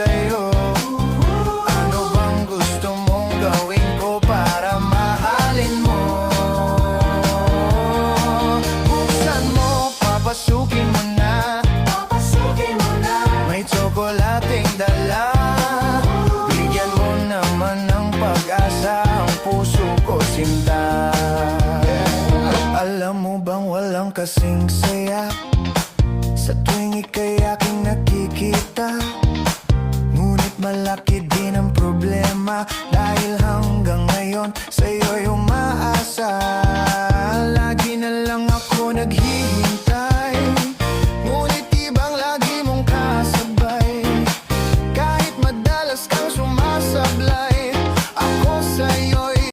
sa'yo. Ano bang gusto mong gawin ko para mahalin mo? Buksan mo, papasukin mo na. May tsokolating dala. Bigyan mo naman ng pag-asa ang puso ko, sinta. Alam mo bang walang kasing saya sa tuwing ika'y aking nakikita? Ngunit malaki din ang problema dahil hanggang ngayon sa'yo'y umaasa.